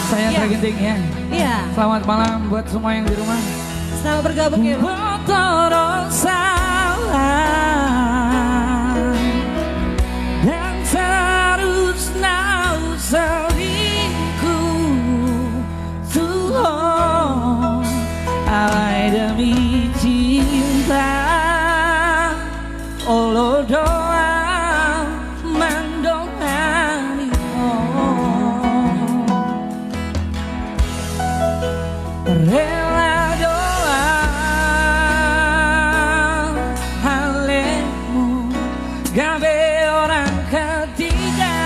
Saya Tragenting ya. Iya. Selamat malam buat semua yang di rumah. Selamat bergabung ya. Dan seharusnya selingkuh Tuhan alai demi cinta Allah doa mendoani rela doa halemu gabe orang ketiga.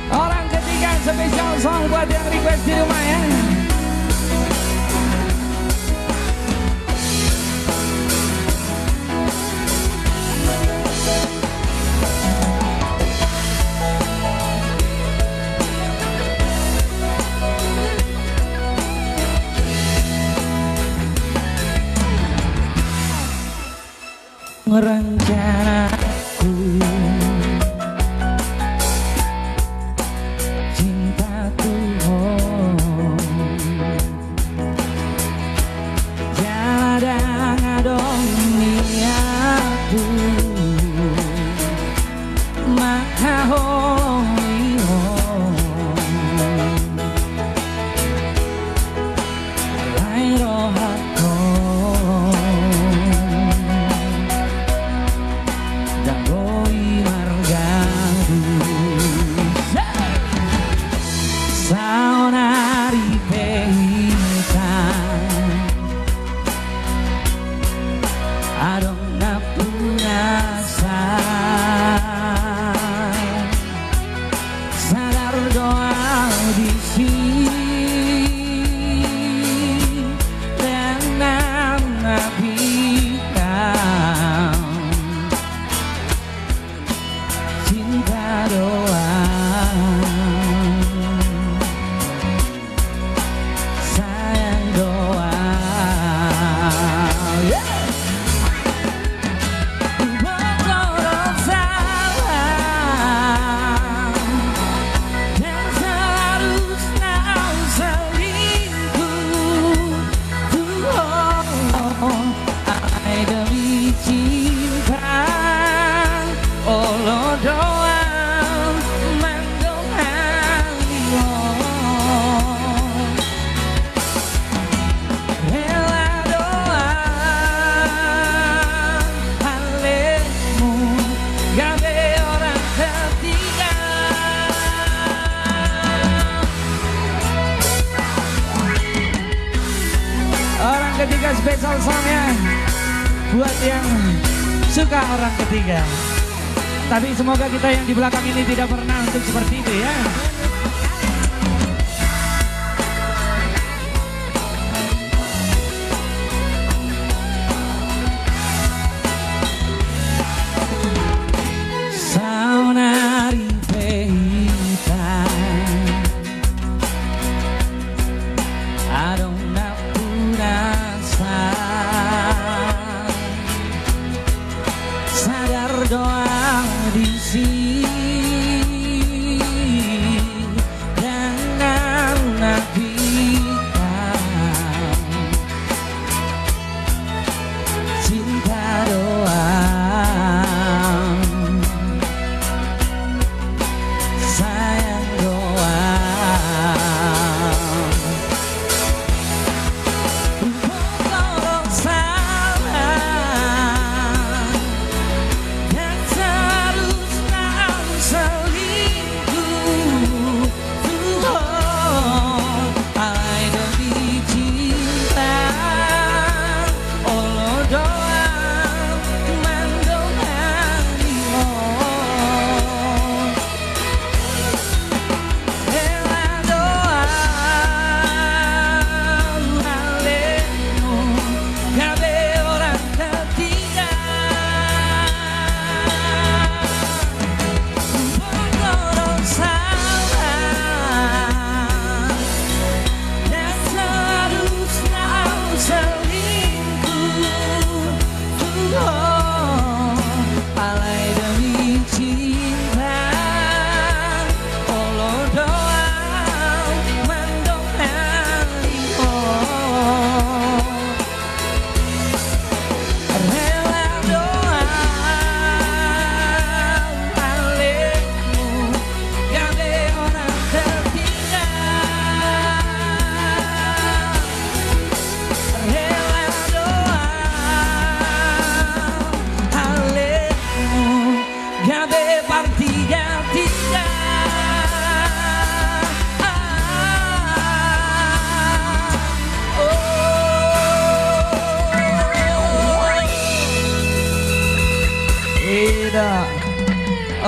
Orang ketiga spesial song buat yang request di rumah ya. Rencanaku cinta Tuhan jalan adong niatu maka hoi lai rohako Dangoi margadu Saonari pehita Adong napunasa Sadar doa di sini Dan nabikan cinta doa sayang doa Berkorong salah dan seharusnya selingkuh Tuhan alai demi cinta Allah doa mendoani rela doa halemu gabe orang ketiga. Orang ketiga spesial songnya buat yang suka orang ketiga. Tapi semoga kita yang di belakang ini tidak pernah untuk seperti itu ya. Saunari pehita Adong napunasa Sadar doa di sini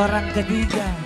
orang ketiga.